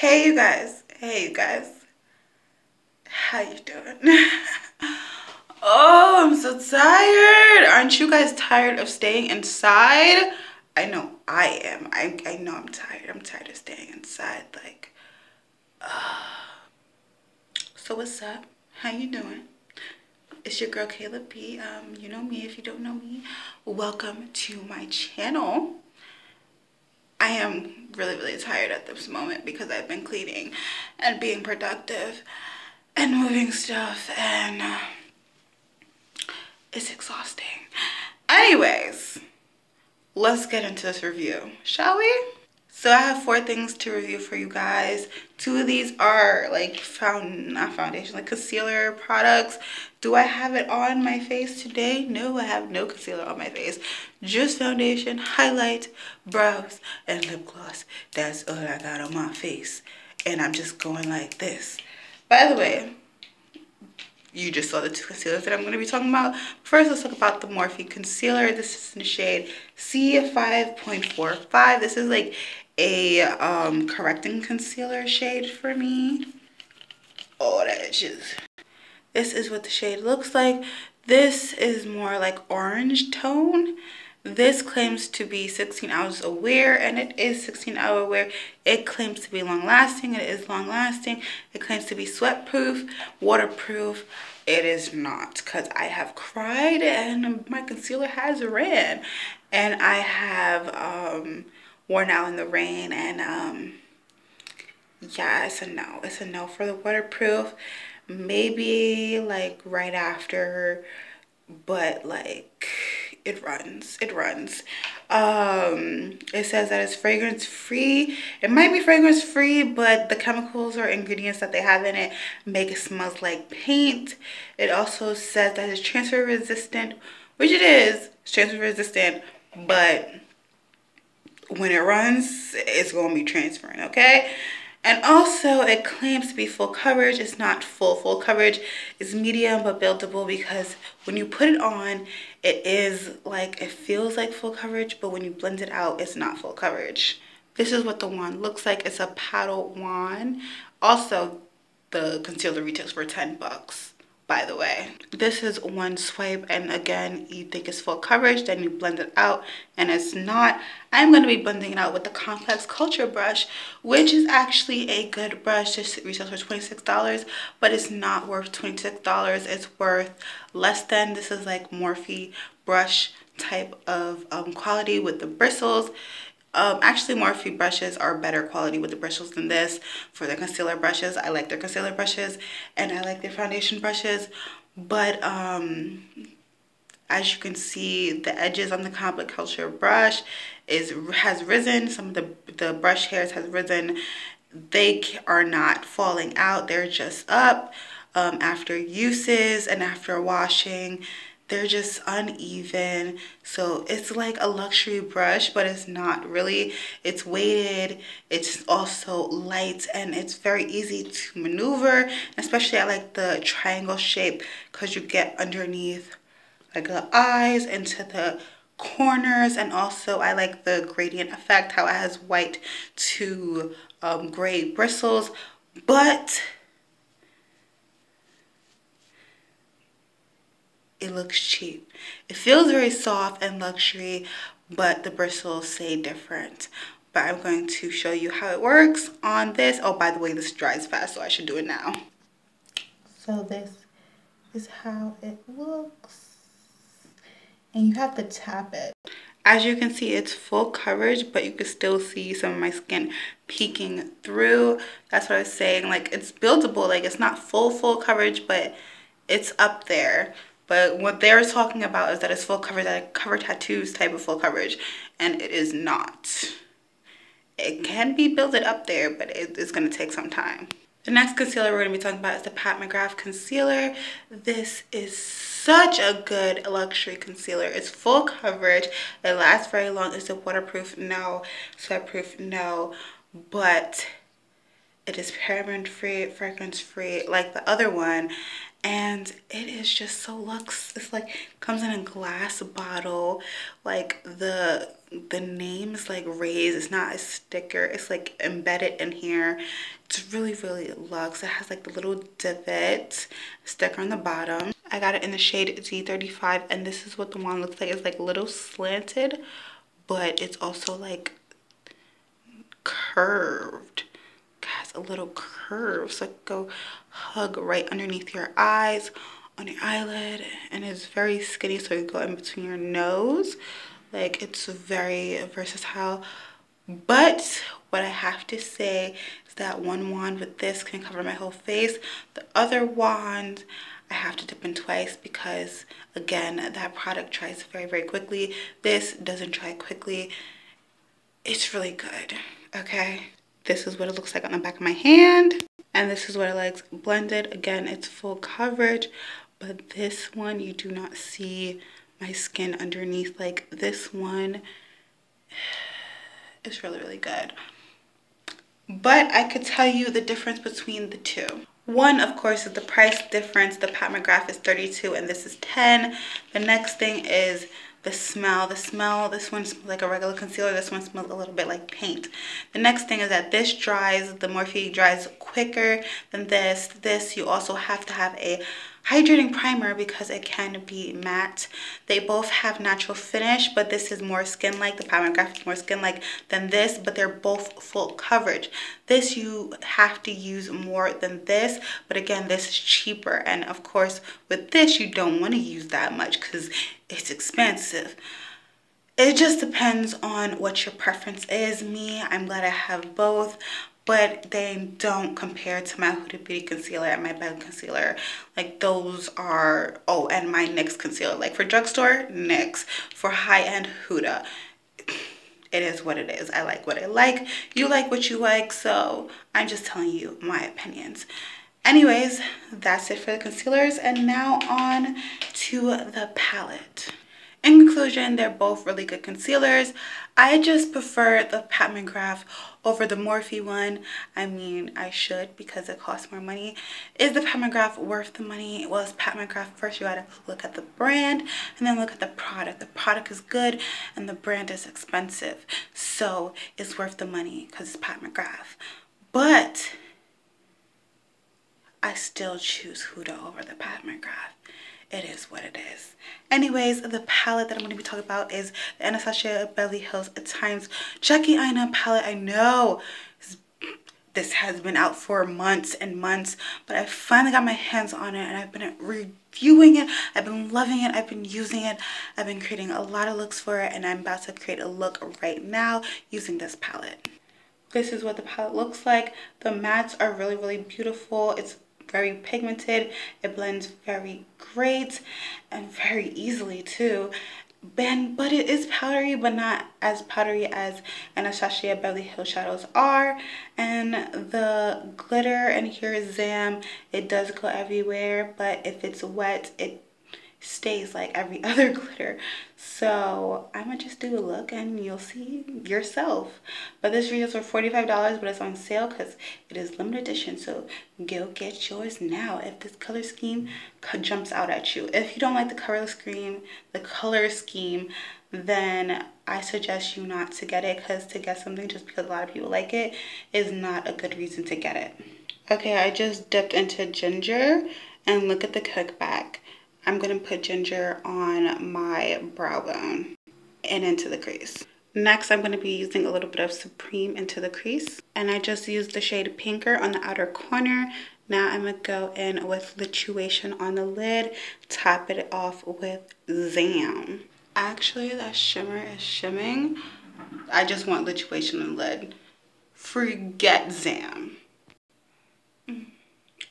Hey you guys, how you doing? Oh, I'm so tired. Aren't you guys tired of staying inside? I know I am. I know I'm tired. I'm tired of staying inside. Like, so what's up? How you doing? It's your girl Kayla B. You know me. If you don't know me, welcome to my channel. I am really tired at this moment because I've been cleaning and being productive and moving stuff, and it's exhausting. Anyways, let's get into this review, shall we? So I have 4 things to review for you guys. 2 of these are like not foundation, like concealer products. Do I have it on my face today? No, I have no concealer on my face. Just foundation, highlight, brows, and lip gloss. That's all I got on my face. And I'm just going like this. By the way, you just saw the 2 concealers that I'm going to be talking about. First, let's talk about the Morphe concealer. This is in the shade C5.45. This is like a correcting concealer shade for me. Oh, that is just... This is what the shade looks like. This is more like orange tone. This claims to be 16 hours of wear, and it is 16-hour wear. It claims to be long-lasting. It is long-lasting. It claims to be sweat-proof, waterproof. It is not, because I have cried and my concealer has ran. And I have worn out in the rain, and yeah, it's a no. It's a no for the waterproof. Maybe like right after, but like it runs. It says that it's fragrance free. It might be fragrance free, but the chemicals or ingredients that they have in it make it smell like paint. It also says that it's transfer resistant, which it is. It's transfer resistant, but when it runs, it's gonna be transferring, okay? And also, it claims to be full coverage. It's not full coverage. It's medium but buildable, because when you put it on, it is like, it feels like full coverage, but when you blend it out, it's not full coverage. This is what the wand looks like. It's a paddle wand. Also, the concealer retails for 10 bucks. By the way, this is one swipe, and again, you think it's full coverage, then you blend it out and it's not. I'm going to be blending it out with the Complexion brush, which is actually a good brush. This retails for $26, but it's not worth $26. It's worth less than. This is like Morphe brush type of quality with the bristles. Actually, Morphe brushes are better quality with the bristles than this for their concealer brushes. I like their concealer brushes and I like their foundation brushes. But as you can see, the edges on the Complexion brush has risen. Some of the brush hairs has risen. They are not falling out. They're just up after uses and after washing. They're just uneven. So it's like a luxury brush, but it's not really. It's weighted, it's also light, and it's very easy to maneuver. Especially I like the triangle shape, because you get underneath like the eyes, into the corners, and also I like the gradient effect, how it has white to gray bristles. But it looks cheap. It feels very soft and luxury, but the bristles say different. But I'm going to show you how it works on this. Oh, by the way, this dries fast, so I should do it now. So this is how it looks. And you have to tap it. As you can see, it's full coverage, but you can still see some of my skin peeking through. That's what I was saying. Like, it's buildable. Like, it's not full coverage, but it's up there. But what they're talking about is that it's full coverage, that cover tattoos type of full coverage, and it is not. It can be builded up there, but it's going to take some time. The next concealer we're going to be talking about is the McGrath concealer. This is such a good luxury concealer. It's full coverage. It lasts very long. Is it waterproof? No. Sweatproof? No. But it is paraben free, fragrance free, like the other one. and it is just so luxe. It's like comes in a glass bottle. Like the name is like raised. It's not a sticker. It's like embedded in here. It's really, really luxe. It has like the little divot sticker on the bottom. I got it in the shade Z35, and this is what the wand looks like. It's like a little slanted, but it's also like curved. It has a little curve, so it go hug right underneath your eyes, on your eyelid, and it's very skinny, so you go in between your nose. Like, it's very versatile. But what I have to say is that one wand with this can cover my whole face. The other wand I have to dip in twice because, again, that product dries very, very quickly. This doesn't dry quickly. It's really good, okay? This is what it looks like on the back of my hand. And this is what it looks blended. Again, it's full coverage. But this one, you do not see my skin underneath. Like, this one is really, really good. But I could tell you the difference between the two. One, of course, is the price difference. The Pat McGrath is $32 and this is $10. The next thing is the smell. The smell, this one smells like a regular concealer. This one smells a little bit like paint. The next thing is that this dries, the Morphe dries quicker than this. This, you also have to have a hydrating primer because it can be matte. They both have natural finish, but this is more skin-like. The Pat McGrath is more skin-like than this, but they're both full coverage. This you have to use more than this, but again, this is cheaper. And of course, with this, you don't want to use that much because it's expensive. It just depends on what your preference is. Me, I'm glad I have both, but they don't compare to my Huda Beauty concealer and my Bed concealer. Like, those are, oh, and my NYX concealer. Like, for drugstore, NYX. For high-end, Huda. It is what it is. I like what I like. You like what you like, so I'm just telling you my opinions. Anyways, that's it for the concealers, and now on to the palette. In conclusion, they're both really good concealers. I just prefer the Pat McGrath over the Morphe one. I mean, I should because it costs more money. Is the Pat McGrath worth the money? Well, it's Pat McGrath. First, you gotta look at the brand and then look at the product. The product is good and the brand is expensive. So it's worth the money because it's Pat McGrath. But I still choose Huda over the Pat McGrath. It is what it is. Anyways, the palette that I'm going to be talking about is the Anastasia Beverly Hills Times Jackie Aina palette. I know this has been out for months and months, but I finally got my hands on it and I've been reviewing it. I've been loving it. I've been using it. I've been creating a lot of looks for it, and I'm about to create a look right now using this palette. This is what the palette looks like. The mattes are really, really beautiful. It's very pigmented. It blends very great and very easily too. But it is powdery, but not as powdery as Anastasia Beverly Hills shadows are. And the glitter in here is Zam. It does go everywhere, but if it's wet, it stays like every other glitter. So I'm gonna just do a look and you'll see yourself. But this video is for $45, but it's on sale because it is limited edition, so go get yours now if this color scheme jumps out at you. If you don't like the color scheme, then I suggest you not to get it, because to get something just because a lot of people like it is not a good reason to get it. Okay, I just dipped into ginger and look at the kickback. I'm going to put ginger on my brow bone and into the crease. Next, I'm going to be using a little bit of Supreme into the crease. And I just used the shade Pinker on the outer corner. Now I'm going to go in with Lituation on the lid. Top it off with Zam. Actually, that shimmer is shimming. I just want Lituation on the lid. Forget Zam.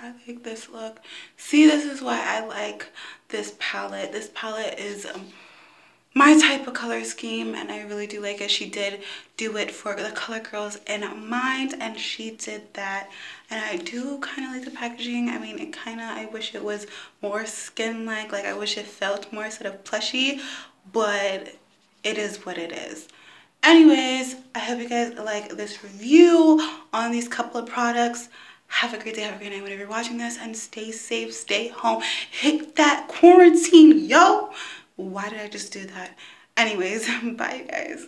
I like this look. See, this is why I like this palette. This palette is my type of color scheme, and I really do like it. She did do it for the color girls in mind, and she did that. And I do kind of like the packaging. I mean, I wish it was more skin-like. Like, I wish it felt more sort of plushy, but it is what it is. Anyways, I hope you guys like this review on these couple of products. Have a great day, have a great night whenever you're watching this, and stay safe, stay home. Hit that quarantine, yo. Why did I just do that? Anyways, bye, guys.